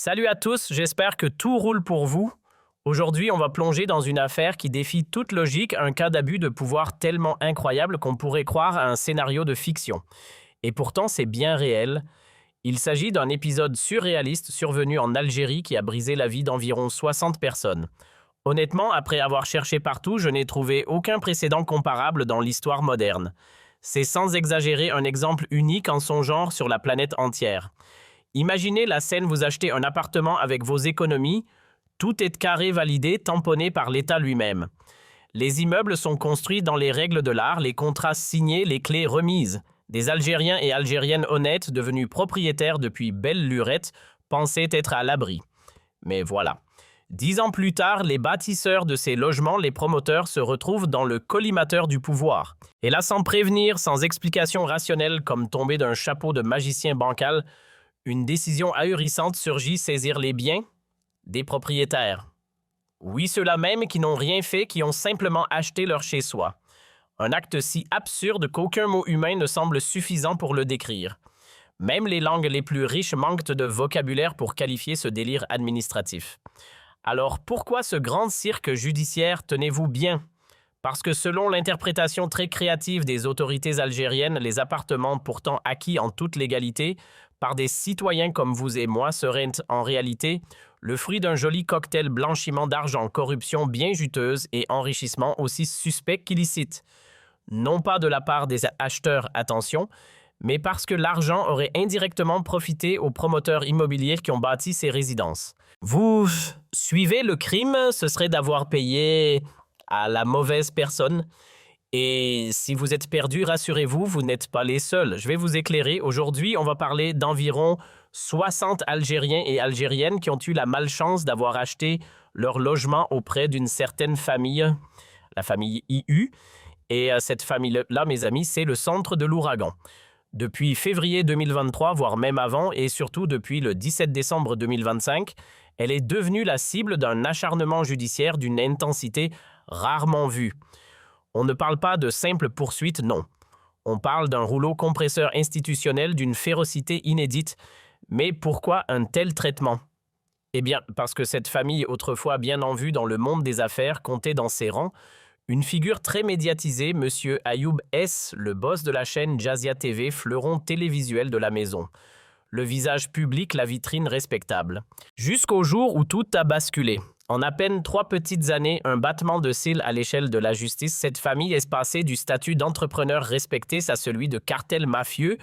Salut à tous, j'espère que tout roule pour vous. Aujourd'hui, on va plonger dans une affaire qui défie toute logique, un cas d'abus de pouvoir tellement incroyable qu'on pourrait croire à un scénario de fiction. Et pourtant, c'est bien réel. Il s'agit d'un épisode surréaliste survenu en Algérie qui a brisé la vie d'environ 60 personnes. Honnêtement, après avoir cherché partout, je n'ai trouvé aucun précédent comparable dans l'histoire moderne. C'est sans exagérer un exemple unique en son genre sur la planète entière. Imaginez la scène, vous achetez un appartement avec vos économies, tout est carré validé, tamponné par l'État lui-même. Les immeubles sont construits dans les règles de l'art, les contrats signés, les clés remises. Des Algériens et Algériennes honnêtes, devenus propriétaires depuis belle lurette, pensaient être à l'abri. Mais voilà. 10 ans plus tard, les bâtisseurs de ces logements, les promoteurs, se retrouvent dans le collimateur du pouvoir. Et là, sans prévenir, sans explication rationnelle, comme tomber d'un chapeau de magicien bancal, une décision ahurissante surgit saisir les biens des propriétaires. Oui, ceux-là même qui n'ont rien fait, qui ont simplement acheté leur chez-soi. Un acte si absurde qu'aucun mot humain ne semble suffisant pour le décrire. Même les langues les plus riches manquent de vocabulaire pour qualifier ce délire administratif. Alors pourquoi ce grand cirque judiciaire, tenez-vous bien? Parce que selon l'interprétation très créative des autorités algériennes, les appartements pourtant acquis en toute légalité par des citoyens comme vous et moi seraient en réalité le fruit d'un joli cocktail blanchiment d'argent, corruption bien juteuse et enrichissement aussi suspect qu'illicite. Non pas de la part des acheteurs, attention, mais parce que l'argent aurait indirectement profité aux promoteurs immobiliers qui ont bâti ces résidences. Vous suivez le crime, ce serait d'avoir payé à la mauvaise personne. Et si vous êtes perdu, rassurez-vous, vous n'êtes pas les seuls. Je vais vous éclairer. Aujourd'hui, on va parler d'environ 60 Algériens et Algériennes qui ont eu la malchance d'avoir acheté leur logement auprès d'une certaine famille, la famille IU. Et cette famille-là, mes amis, c'est le centre de l'ouragan. Depuis février 2023, voire même avant, et surtout depuis le 17 décembre 2025, elle est devenue la cible d'un acharnement judiciaire d'une intensité rarement vue. On ne parle pas de simple poursuite, non. On parle d'un rouleau compresseur institutionnel d'une férocité inédite. Mais pourquoi un tel traitement? Eh bien, parce que cette famille, autrefois bien en vue dans le monde des affaires, comptait dans ses rangs une figure très médiatisée, M. Ayoub S., le boss de la chaîne Jazia TV, fleuron télévisuel de la maison. Le visage public, la vitrine respectable. Jusqu'au jour où tout a basculé. En à peine 3 petites années, un battement de cils à l'échelle de la justice, cette famille est passée du statut d'entrepreneur respecté à celui de cartel mafieux,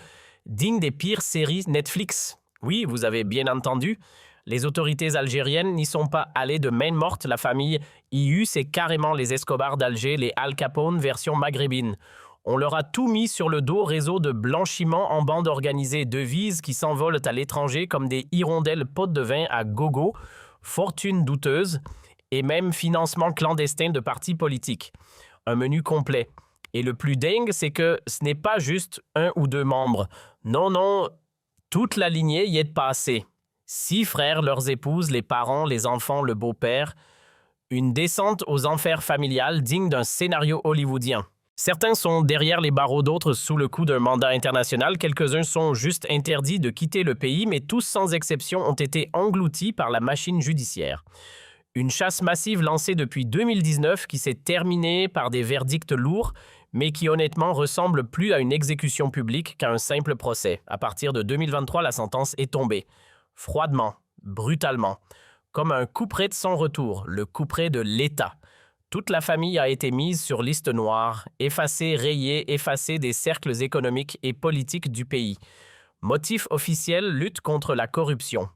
digne des pires séries Netflix. Oui, vous avez bien entendu. Les autorités algériennes n'y sont pas allées de main morte. La famille IU, c'est carrément les Escobar d'Alger, les Al Capone version maghrébine. On leur a tout mis sur le dos, réseau de blanchiment en bande organisée, devises qui s'envolent à l'étranger comme des hirondelles potes de vin à gogo, fortune douteuse et même financement clandestin de partis politiques. Un menu complet. Et le plus dingue, c'est que ce n'est pas juste 1 ou 2 membres. Non, toute la lignée y est passée. 6 frères, leurs épouses, les parents, les enfants, le beau-père. Une descente aux enfers familiales digne d'un scénario hollywoodien. Certains sont derrière les barreaux, d'autres sous le coup d'un mandat international. Quelques-uns sont juste interdits de quitter le pays, mais tous sans exception ont été engloutis par la machine judiciaire. Une chasse massive lancée depuis 2019 qui s'est terminée par des verdicts lourds, mais qui honnêtement ressemble plus à une exécution publique qu'à un simple procès. À partir de 2023, la sentence est tombée. Froidement, brutalement, comme un couperet de son retour, le couperet de l'État. Toute la famille a été mise sur liste noire, effacée, rayée, effacée des cercles économiques et politiques du pays. Motif officiel, lutte contre la corruption.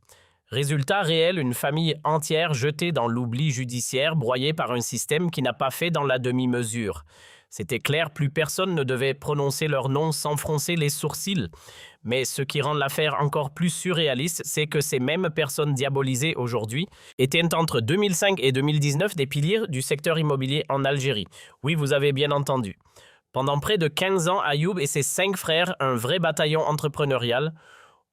Résultat réel, une famille entière jetée dans l'oubli judiciaire, broyée par un système qui n'a pas fait dans la demi-mesure. C'était clair, plus personne ne devait prononcer leur nom sans froncer les sourcils. Mais ce qui rend l'affaire encore plus surréaliste, c'est que ces mêmes personnes diabolisées aujourd'hui étaient entre 2005 et 2019 des piliers du secteur immobilier en Algérie. Oui, vous avez bien entendu. Pendant près de 15 ans, Ayoub et ses 5 frères, un vrai bataillon entrepreneurial,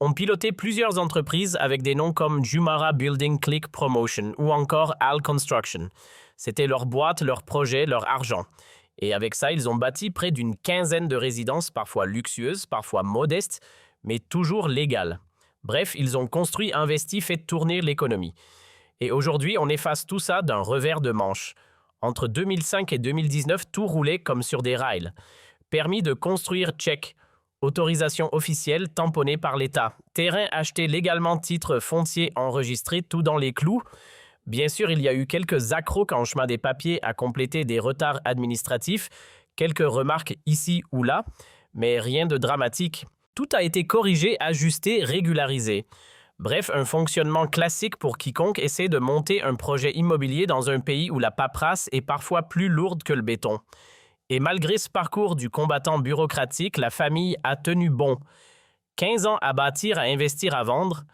ont piloté plusieurs entreprises avec des noms comme Jumara Building Click Promotion ou encore Al Construction. C'était leur boîte, leur projet, leur argent. Et avec ça, ils ont bâti près d'une quinzaine de résidences, parfois luxueuses, parfois modestes, mais toujours légales. Bref, ils ont construit, investi, fait tourner l'économie. Et aujourd'hui, on efface tout ça d'un revers de manche. Entre 2005 et 2019, tout roulait comme sur des rails. Permis de construire, check. Autorisation officielle tamponnée par l'État. Terrain acheté légalement, titre foncier enregistré, tout dans les clous. Bien sûr, il y a eu quelques accrocs en chemin des papiers à compléter, des retards administratifs, quelques remarques ici ou là, mais rien de dramatique. Tout a été corrigé, ajusté, régularisé. Bref, un fonctionnement classique pour quiconque essaie de monter un projet immobilier dans un pays où la paperasse est parfois plus lourde que le béton. Et malgré ce parcours du combattant bureaucratique, la famille a tenu bon. 15 ans à bâtir, à investir, à vendre.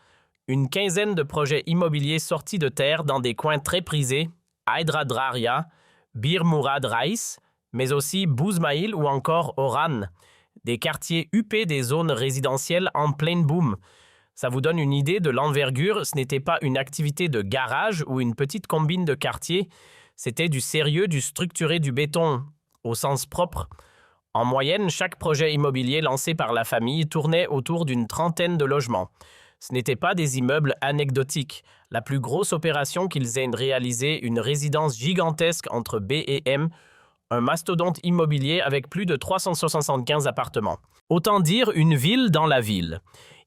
Une quinzaine de projets immobiliers sortis de terre dans des coins très prisés, Hyderabad, Bir Murad Rais, mais aussi Bouzmaïl ou encore Oran. Des quartiers huppés des zones résidentielles en plein boom. Ça vous donne une idée de l'envergure, ce n'était pas une activité de garage ou une petite combine de quartier, c'était du sérieux, du structuré, du béton, au sens propre. En moyenne, chaque projet immobilier lancé par la famille tournait autour d'une trentaine de logements. Ce n'étaient pas des immeubles anecdotiques. La plus grosse opération qu'ils aient réalisée, une résidence gigantesque entre B et M, un mastodonte immobilier avec plus de 375 appartements. Autant dire une ville dans la ville.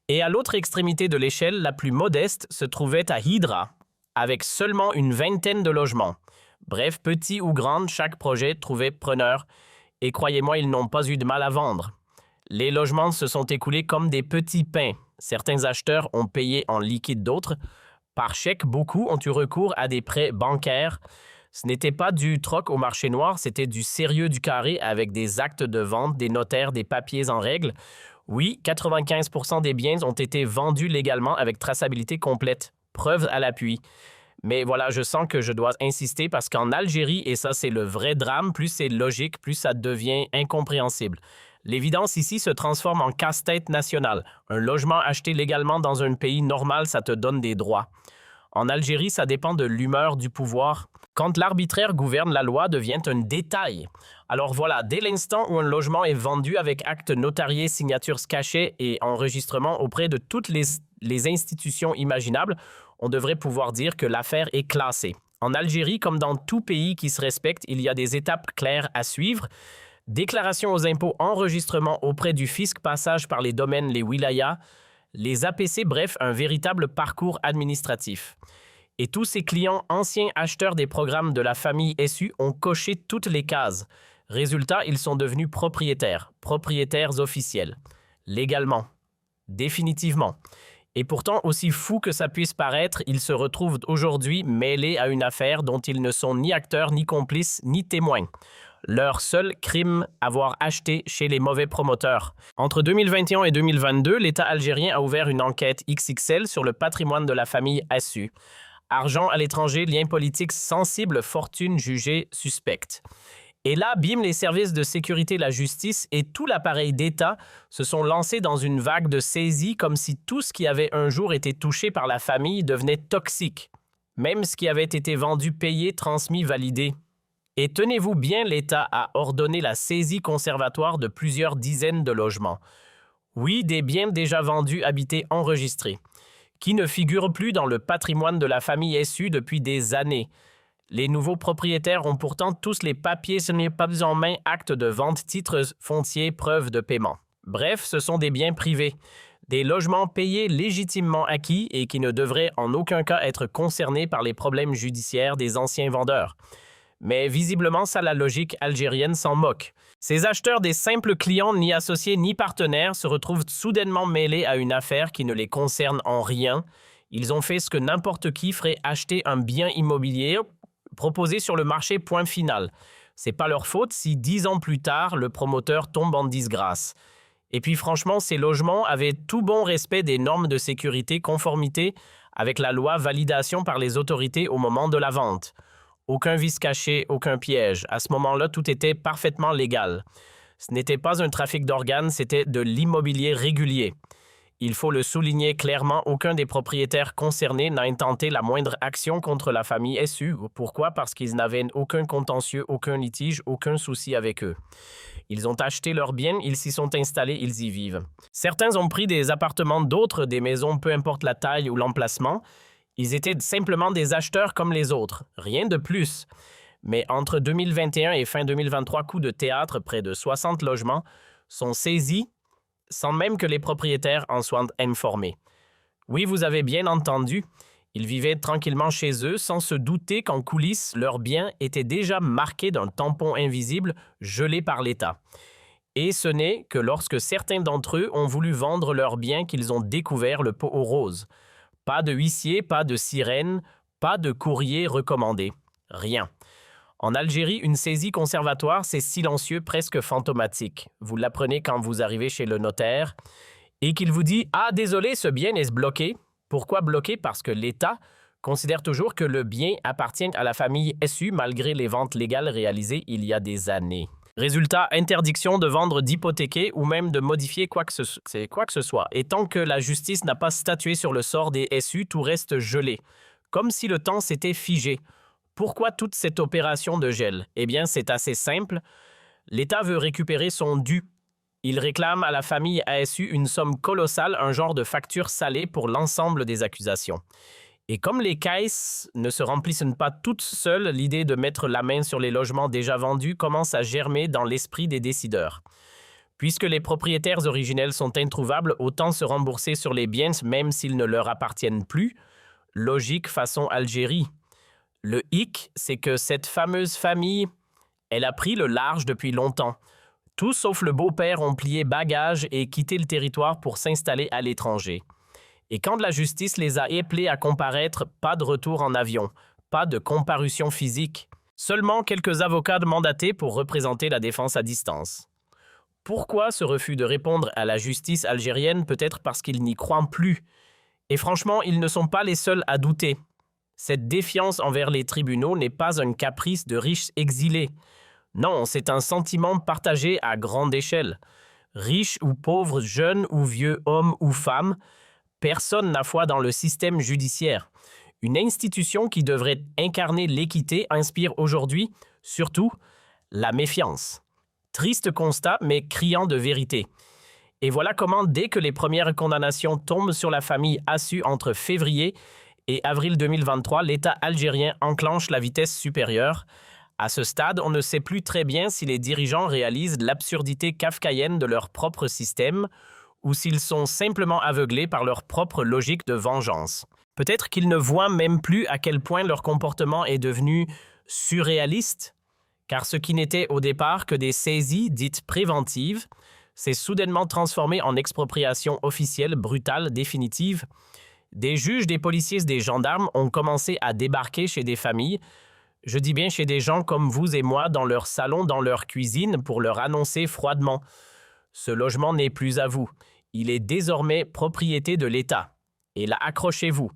Et à l'autre extrémité de l'échelle, la plus modeste, se trouvait à Hydra, avec seulement une vingtaine de logements. Bref, petit ou grand, chaque projet trouvait preneur. Et croyez-moi, ils n'ont pas eu de mal à vendre. Les logements se sont écoulés comme des petits pains. Certains acheteurs ont payé en liquide, d'autres. Par chèque, beaucoup ont eu recours à des prêts bancaires. Ce n'était pas du troc au marché noir, c'était du sérieux du carré avec des actes de vente, des notaires, des papiers en règle. Oui, 95% des biens ont été vendus légalement avec traçabilité complète. Preuve à l'appui. Mais voilà, je sens que je dois insister parce qu'en Algérie, et ça c'est le vrai drame, plus c'est logique, plus ça devient incompréhensible. L'évidence ici se transforme en casse-tête national. Un logement acheté légalement dans un pays normal, ça te donne des droits. En Algérie, ça dépend de l'humeur du pouvoir. Quand l'arbitraire gouverne, la loi devient un détail. Alors voilà, dès l'instant où un logement est vendu avec acte notarié, signatures cachées et enregistrement auprès de toutes les institutions imaginables, on devrait pouvoir dire que l'affaire est classée. En Algérie, comme dans tout pays qui se respecte, il y a des étapes claires à suivre. Déclaration aux impôts, enregistrement auprès du fisc, passage par les domaines, les wilayas, les APC, bref, un véritable parcours administratif. Et tous ces clients, anciens acheteurs des programmes de la famille SU, ont coché toutes les cases. Résultat, ils sont devenus propriétaires officiels, légalement, définitivement. Et pourtant, aussi fou que ça puisse paraître, ils se retrouvent aujourd'hui mêlés à une affaire dont ils ne sont ni acteurs, ni complices, ni témoins. Leur seul crime, avoir acheté chez les mauvais promoteurs. Entre 2021 et 2022, l'État algérien a ouvert une enquête XXL sur le patrimoine de la famille Assu. Argent à l'étranger, liens politiques sensibles, fortune jugée suspecte. Et là, bim, les services de sécurité, la justice et tout l'appareil d'État se sont lancés dans une vague de saisie comme si tout ce qui avait un jour été touché par la famille devenait toxique. Même ce qui avait été vendu, payé, transmis, validé. Et tenez-vous bien, l'État a ordonné la saisie conservatoire de plusieurs dizaines de logements. Oui, des biens déjà vendus, habités, enregistrés, qui ne figurent plus dans le patrimoine de la famille SU depuis des années. Les nouveaux propriétaires ont pourtant tous les papiers, ce n'est pas en main, actes de vente, titres fonciers, preuves de paiement. Bref, ce sont des biens privés, des logements payés légitimement acquis et qui ne devraient en aucun cas être concernés par les problèmes judiciaires des anciens vendeurs. Mais visiblement, ça, la logique algérienne s'en moque. Ces acheteurs, des simples clients, ni associés ni partenaires, se retrouvent soudainement mêlés à une affaire qui ne les concerne en rien. Ils ont fait ce que n'importe qui ferait, acheter un bien immobilier proposé sur le marché, point final. C'est pas leur faute si 10 ans plus tard, le promoteur tombe en disgrâce. Et puis franchement, ces logements avaient tout bon respect des normes de sécurité, conformité avec la loi, validation par les autorités au moment de la vente. Aucun vice caché, aucun piège. À ce moment-là, tout était parfaitement légal. Ce n'était pas un trafic d'organes, c'était de l'immobilier régulier. Il faut le souligner clairement, aucun des propriétaires concernés n'a intenté la moindre action contre la famille SU. Pourquoi? Parce qu'ils n'avaient aucun contentieux, aucun litige, aucun souci avec eux. Ils ont acheté leurs biens, ils s'y sont installés, ils y vivent. Certains ont pris des appartements, d'autres des maisons, peu importe la taille ou l'emplacement. Ils étaient simplement des acheteurs comme les autres, rien de plus. Mais entre 2021 et fin 2023, coups de théâtre, près de 60 logements sont saisis sans même que les propriétaires en soient informés. Oui, vous avez bien entendu, ils vivaient tranquillement chez eux sans se douter qu'en coulisses, leurs biens étaient déjà marqués d'un tampon invisible gelé par l'État. Et ce n'est que lorsque certains d'entre eux ont voulu vendre leurs biens qu'ils ont découvert le pot aux roses. Pas de huissier, pas de sirène, pas de courrier recommandé. Rien. En Algérie, une saisie conservatoire, c'est silencieux, presque fantomatique. Vous l'apprenez quand vous arrivez chez le notaire et qu'il vous dit « Ah, désolé, ce bien est bloqué ». Pourquoi bloqué? Parce que l'État considère toujours que le bien appartient à la famille SU malgré les ventes légales réalisées il y a des années. Résultat, interdiction de vendre, d'hypothéquer ou même de modifier quoi que ce soit. Et tant que la justice n'a pas statué sur le sort des SU, tout reste gelé, comme si le temps s'était figé. Pourquoi toute cette opération de gel? Eh bien, c'est assez simple. L'État veut récupérer son dû. Il réclame à la famille ASU une somme colossale, un genre de facture salée pour l'ensemble des accusations. Et comme les caisses ne se remplissent pas toutes seules, l'idée de mettre la main sur les logements déjà vendus commence à germer dans l'esprit des décideurs. Puisque les propriétaires originels sont introuvables, autant se rembourser sur les biens même s'ils ne leur appartiennent plus. Logique façon Algérie. Le hic, c'est que cette fameuse famille, elle a pris le large depuis longtemps. Tous sauf le beau-père ont plié bagages et quitté le territoire pour s'installer à l'étranger. Et quand la justice les a appelés à comparaître, pas de retour en avion, pas de comparution physique, seulement quelques avocats mandatés pour représenter la défense à distance. Pourquoi ce refus de répondre à la justice algérienne? Peut-être parce qu'ils n'y croient plus. Et franchement, ils ne sont pas les seuls à douter. Cette défiance envers les tribunaux n'est pas un caprice de riches exilés. Non, c'est un sentiment partagé à grande échelle. Riches ou pauvres, jeunes ou vieux, hommes ou femmes, personne n'a foi dans le système judiciaire. Une institution qui devrait incarner l'équité inspire aujourd'hui, surtout, la méfiance. Triste constat, mais criant de vérité. Et voilà comment, dès que les premières condamnations tombent sur la famille ASU entre février et avril 2023, l'État algérien enclenche la vitesse supérieure. À ce stade, on ne sait plus très bien si les dirigeants réalisent l'absurdité kafkaïenne de leur propre système ou s'ils sont simplement aveuglés par leur propre logique de vengeance. Peut-être qu'ils ne voient même plus à quel point leur comportement est devenu surréaliste, car ce qui n'était au départ que des saisies dites préventives s'est soudainement transformé en expropriation officielle, brutale, définitive. Des juges, des policiers, des gendarmes ont commencé à débarquer chez des familles, je dis bien chez des gens comme vous et moi, dans leur salon, dans leur cuisine, pour leur annoncer froidement « Ce logement n'est plus à vous. Il est désormais propriété de l'État. Et là, accrochez-vous.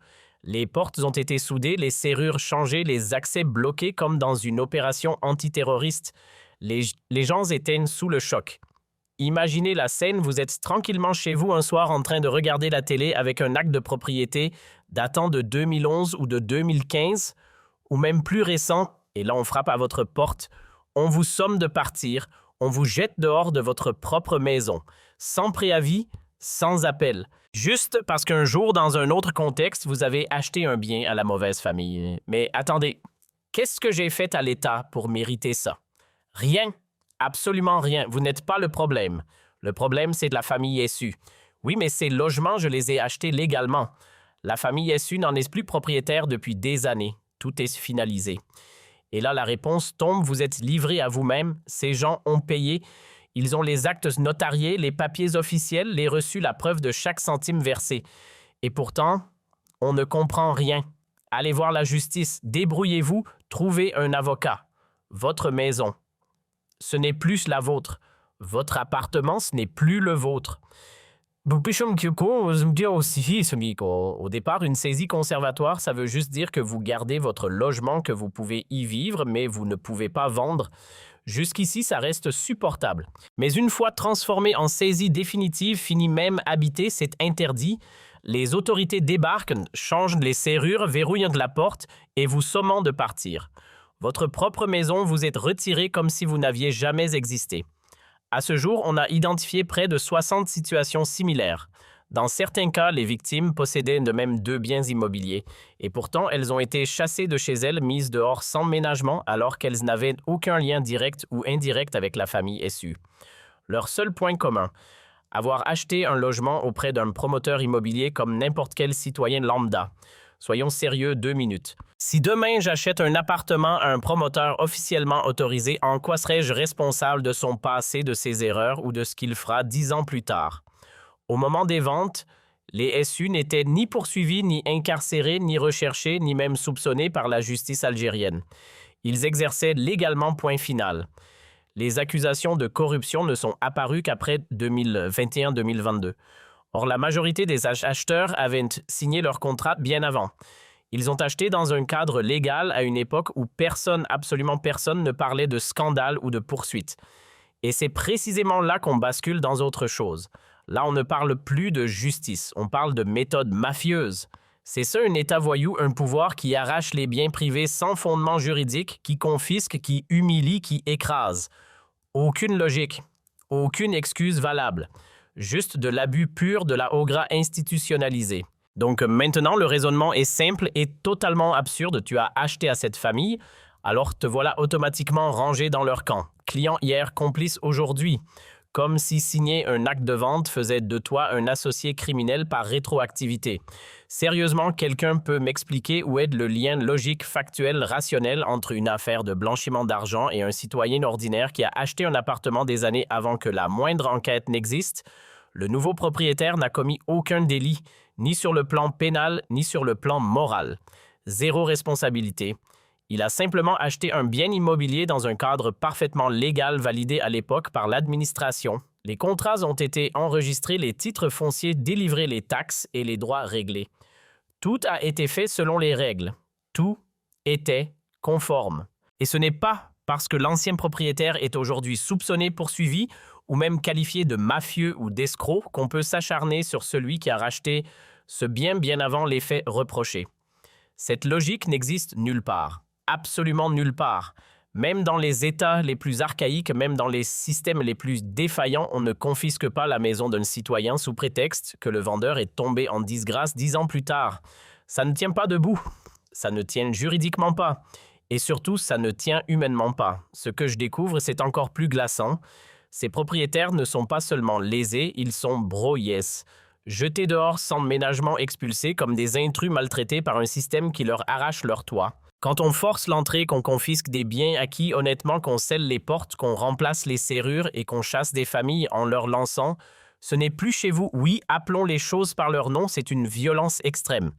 Les portes ont été soudées, les serrures changées, les accès bloqués comme dans une opération antiterroriste. Les gens étaient sous le choc. Imaginez la scène, vous êtes tranquillement chez vous un soir en train de regarder la télé avec un acte de propriété datant de 2011 ou de 2015, ou même plus récent, et là on frappe à votre porte, on vous somme de partir, on vous jette dehors de votre propre maison, sans préavis, sans appel, juste parce qu'un jour, dans un autre contexte, vous avez acheté un bien à la mauvaise famille. Mais attendez, qu'est-ce que j'ai fait à l'État pour mériter ça? Rien, absolument rien, vous n'êtes pas le problème. Le problème, c'est de la famille SU. Oui, mais ces logements, je les ai achetés légalement. La famille SU n'en est plus propriétaire depuis des années. Tout est finalisé. Et là, la réponse tombe, vous êtes livré à vous-même, ces gens ont payé, ils ont les actes notariés, les papiers officiels, les reçus, la preuve de chaque centime versé. Et pourtant, on ne comprend rien. Allez voir la justice, débrouillez-vous, trouvez un avocat. Votre maison, ce n'est plus la vôtre. Votre appartement, ce n'est plus le vôtre. Au départ, une saisie conservatoire, ça veut juste dire que vous gardez votre logement, que vous pouvez y vivre, mais vous ne pouvez pas vendre. Jusqu'ici, ça reste supportable. Mais une fois transformé en saisie définitive, fini même habité, c'est interdit. Les autorités débarquent, changent les serrures, verrouillent la porte et vous sommant de partir. Votre propre maison vous est retirée comme si vous n'aviez jamais existé. À ce jour, on a identifié près de 60 situations similaires. Dans certains cas, les victimes possédaient de même 2 biens immobiliers, et pourtant elles ont été chassées de chez elles, mises dehors sans ménagement, alors qu'elles n'avaient aucun lien direct ou indirect avec la famille issue. Leur seul point commun, avoir acheté un logement auprès d'un promoteur immobilier comme n'importe quel citoyen lambda. Soyons sérieux 2 minutes. Si demain j'achète un appartement à un promoteur officiellement autorisé, en quoi serais-je responsable de son passé, de ses erreurs ou de ce qu'il fera 10 ans plus tard? Au moment des ventes, les SU n'étaient ni poursuivis, ni incarcérés, ni recherchés, ni même soupçonnés par la justice algérienne. Ils exerçaient légalement, point final. Les accusations de corruption ne sont apparues qu'après 2021-2022. Or, la majorité des acheteurs avaient signé leur contrat bien avant. Ils ont acheté dans un cadre légal à une époque où personne, absolument personne, ne parlait de scandale ou de poursuite. Et c'est précisément là qu'on bascule dans autre chose. Là, on ne parle plus de justice, on parle de méthode mafieuse. C'est ça un État voyou, un pouvoir qui arrache les biens privés sans fondement juridique, qui confisque, qui humilie, qui écrase. Aucune logique, aucune excuse valable. Juste de l'abus pur de la Ogra institutionnalisée. Donc maintenant, le raisonnement est simple et totalement absurde. Tu as acheté à cette famille, alors te voilà automatiquement rangé dans leur camp. Client hier, complice aujourd'hui. Comme si signer un acte de vente faisait de toi un associé criminel par rétroactivité. Sérieusement, quelqu'un peut m'expliquer où est le lien logique, factuel, rationnel entre une affaire de blanchiment d'argent et un citoyen ordinaire qui a acheté un appartement des années avant que la moindre enquête n'existe? Le nouveau propriétaire n'a commis aucun délit, ni sur le plan pénal, ni sur le plan moral. Zéro responsabilité. Il a simplement acheté un bien immobilier dans un cadre parfaitement légal validé à l'époque par l'administration. Les contrats ont été enregistrés, les titres fonciers délivrés, les taxes et les droits réglés. Tout a été fait selon les règles. Tout était conforme. Et ce n'est pas parce que l'ancien propriétaire est aujourd'hui soupçonné, poursuivi ou même qualifié de mafieux ou d'escroc qu'on peut s'acharner sur celui qui a racheté ce bien avant les faits reprochés. Cette logique n'existe nulle part. Absolument nulle part. Même dans les États les plus archaïques, même dans les systèmes les plus défaillants, on ne confisque pas la maison d'un citoyen sous prétexte que le vendeur est tombé en disgrâce 10 ans plus tard. Ça ne tient pas debout. Ça ne tient juridiquement pas. Et surtout, ça ne tient humainement pas. Ce que je découvre, c'est encore plus glaçant. Ces propriétaires ne sont pas seulement lésés, ils sont broyés. Jetés dehors sans ménagement, expulsés comme des intrus maltraités par un système qui leur arrache leur toit. Quand on force l'entrée, qu'on confisque des biens acquis, honnêtement, qu'on scelle les portes, qu'on remplace les serrures et qu'on chasse des familles en leur lançant, ce n'est plus chez vous. Oui, appelons les choses par leur nom, c'est une violence extrême.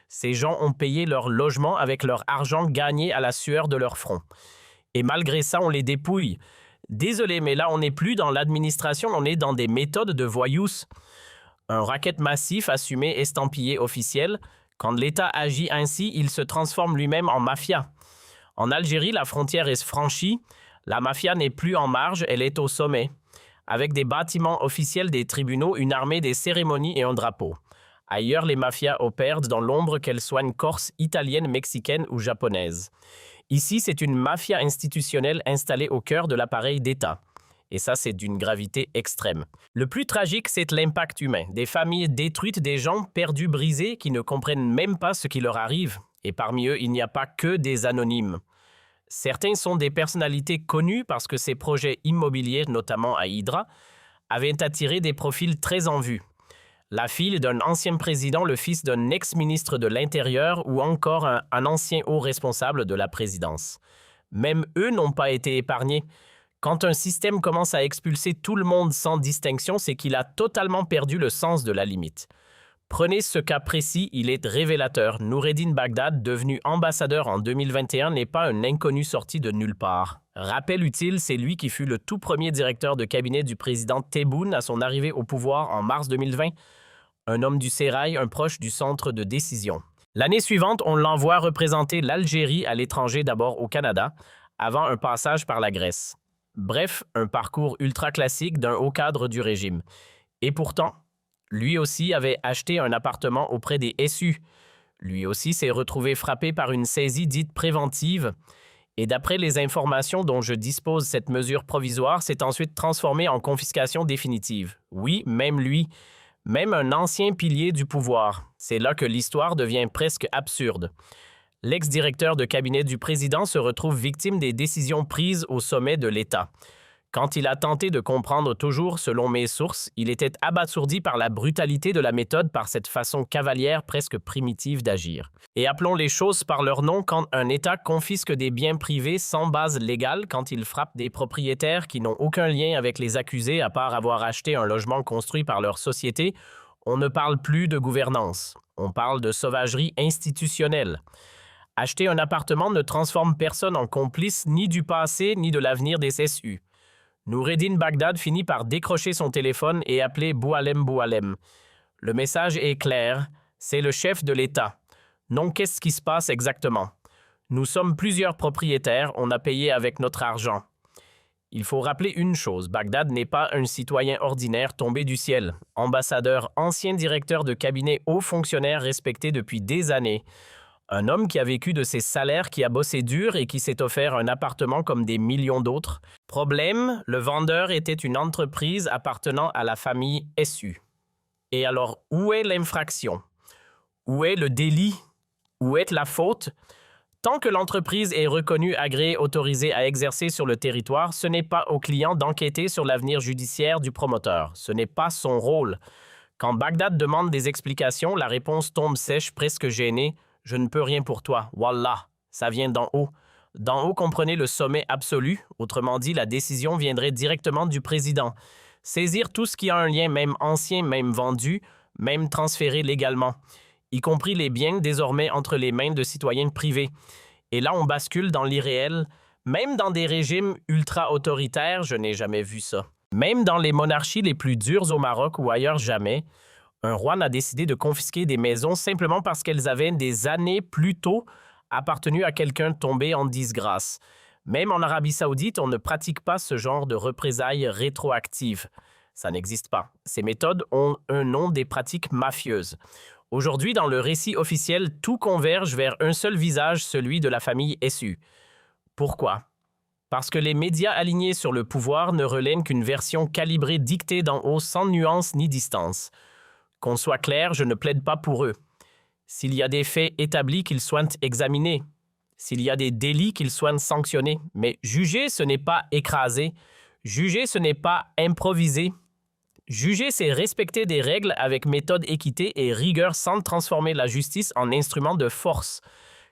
Ces gens ont payé leur logement avec leur argent gagné à la sueur de leur front. Et malgré ça, on les dépouille. Désolé, mais là, on n'est plus dans l'administration, on est dans des méthodes de voyous. Un racket massif assumé, estampillé officiel. Quand l'État agit ainsi, il se transforme lui-même en mafia. En Algérie, la frontière est franchie. La mafia n'est plus en marge, elle est au sommet. Avec des bâtiments officiels, des tribunaux, une armée, des cérémonies et un drapeau. Ailleurs, les mafias opèrent dans l'ombre, qu'elles soient corse, italienne, mexicaine ou japonaise. Ici, c'est une mafia institutionnelle installée au cœur de l'appareil d'État. Et ça, c'est d'une gravité extrême. Le plus tragique, c'est l'impact humain. Des familles détruites, des gens perdus, brisés, qui ne comprennent même pas ce qui leur arrive. Et parmi eux, il n'y a pas que des anonymes. Certains sont des personnalités connues parce que ces projets immobiliers, notamment à Hydra, avaient attiré des profils très en vue. La fille d'un ancien président, le fils d'un ex-ministre de l'Intérieur ou encore un ancien haut responsable de la présidence. Même eux n'ont pas été épargnés. Quand un système commence à expulser tout le monde sans distinction, c'est qu'il a totalement perdu le sens de la limite. Prenez ce cas précis, il est révélateur. Noureddin Bagdad, devenu ambassadeur en 2021, n'est pas un inconnu sorti de nulle part. Rappel utile, c'est lui qui fut le tout premier directeur de cabinet du président Tebboune à son arrivée au pouvoir en mars 2020. Un homme du sérail, un proche du centre de décision. L'année suivante, on l'envoie représenter l'Algérie à l'étranger, d'abord au Canada, avant un passage par la Grèce. Bref, un parcours ultra classique d'un haut cadre du régime. Et pourtant, lui aussi avait acheté un appartement auprès des SU. Lui aussi s'est retrouvé frappé par une saisie dite préventive. Et d'après les informations dont je dispose, cette mesure provisoire s'est ensuite transformée en confiscation définitive. Oui, même lui, même un ancien pilier du pouvoir. C'est là que l'histoire devient presque absurde. L'ex-directeur de cabinet du président se retrouve victime des décisions prises au sommet de l'État. Quand il a tenté de comprendre toujours, selon mes sources, il était abasourdi par la brutalité de la méthode, par cette façon cavalière presque primitive d'agir. Et appelons les choses par leur nom, quand un État confisque des biens privés sans base légale, quand il frappe des propriétaires qui n'ont aucun lien avec les accusés à part avoir acheté un logement construit par leur société, on ne parle plus de gouvernance, on parle de sauvagerie institutionnelle. Acheter un appartement ne transforme personne en complice ni du passé ni de l'avenir des SU. Noureddin Bagdad finit par décrocher son téléphone et appeler Boualem Boualem. Le message est clair, c'est le chef de l'État. Non, qu'est-ce qui se passe exactement? Nous sommes plusieurs propriétaires, on a payé avec notre argent. Il faut rappeler une chose, Bagdad n'est pas un citoyen ordinaire tombé du ciel. Ambassadeur, ancien directeur de cabinet, haut fonctionnaire respecté depuis des années. Un homme qui a vécu de ses salaires, qui a bossé dur et qui s'est offert un appartement comme des millions d'autres. Problème, le vendeur était une entreprise appartenant à la famille SU. Et alors, où est l'infraction? Où est le délit? Où est la faute? Tant que l'entreprise est reconnue, agréée, autorisée à exercer sur le territoire, ce n'est pas au client d'enquêter sur l'avenir judiciaire du promoteur. Ce n'est pas son rôle. Quand Bagdad demande des explications, la réponse tombe sèche, presque gênée. « Je ne peux rien pour toi. Wallah, ça vient d'en haut. » D'en haut, comprenez le sommet absolu. Autrement dit, la décision viendrait directement du président. Saisir tout ce qui a un lien, même ancien, même vendu, même transféré légalement, y compris les biens désormais entre les mains de citoyens privés. Et là, on bascule dans l'irréel. Même dans des régimes ultra-autoritaires, je n'ai jamais vu ça. Même dans les monarchies les plus dures au Maroc ou ailleurs, jamais. Un roi n'a décidé de confisquer des maisons simplement parce qu'elles avaient des années plus tôt appartenu à quelqu'un tombé en disgrâce. Même en Arabie Saoudite, on ne pratique pas ce genre de représailles rétroactives. Ça n'existe pas. Ces méthodes ont un nom, des pratiques mafieuses. Aujourd'hui, dans le récit officiel, tout converge vers un seul visage, celui de la famille SU. Pourquoi? Parce que les médias alignés sur le pouvoir ne relaient qu'une version calibrée dictée d'en haut sans nuance ni distance. Qu'on soit clair, je ne plaide pas pour eux. S'il y a des faits établis, qu'ils soient examinés. S'il y a des délits, qu'ils soient sanctionnés. Mais juger, ce n'est pas écraser. Juger, ce n'est pas improviser. Juger, c'est respecter des règles avec méthode, équité et rigueur sans transformer la justice en instrument de force.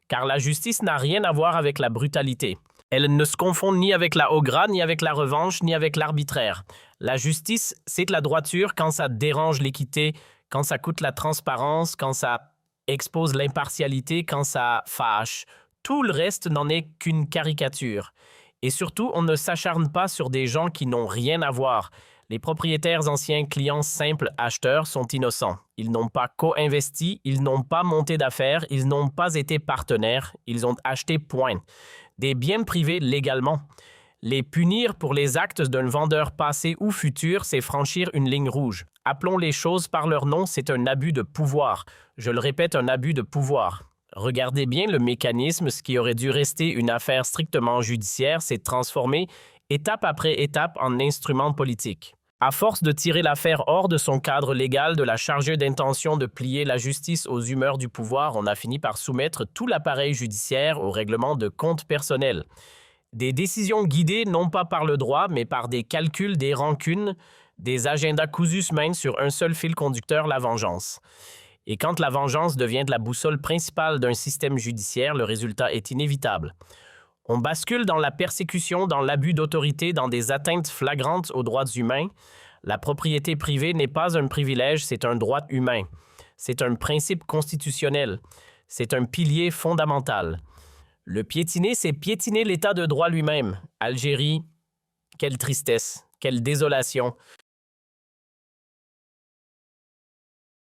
Car la justice n'a rien à voir avec la brutalité. Elle ne se confond ni avec la haugra, ni avec la revanche, ni avec l'arbitraire. La justice, c'est de la droiture quand ça dérange l'équité, quand ça coûte la transparence, quand ça expose l'impartialité, quand ça fâche. Tout le reste n'en est qu'une caricature. Et surtout, on ne s'acharne pas sur des gens qui n'ont rien à voir. Les propriétaires anciens clients simples acheteurs sont innocents. Ils n'ont pas co-investi, ils n'ont pas monté d'affaires, ils n'ont pas été partenaires, ils ont acheté point. Des biens privés légalement. Les punir pour les actes d'un vendeur passé ou futur, c'est franchir une ligne rouge. Appelons les choses par leur nom, c'est un abus de pouvoir. Je le répète, un abus de pouvoir. Regardez bien le mécanisme, ce qui aurait dû rester une affaire strictement judiciaire s'est transformé, étape après étape, en instrument politique. À force de tirer l'affaire hors de son cadre légal, de la charger d'intention de plier la justice aux humeurs du pouvoir, on a fini par soumettre tout l'appareil judiciaire au règlement de compte personnel. Des décisions guidées non pas par le droit, mais par des calculs, des rancunes, des agendas cousus main sur un seul fil conducteur, la vengeance. Et quand la vengeance devient de la boussole principale d'un système judiciaire, le résultat est inévitable. On bascule dans la persécution, dans l'abus d'autorité, dans des atteintes flagrantes aux droits humains. La propriété privée n'est pas un privilège, c'est un droit humain. C'est un principe constitutionnel. C'est un pilier fondamental. Le piétiner, c'est piétiner l'état de droit lui-même. Algérie, quelle tristesse, quelle désolation.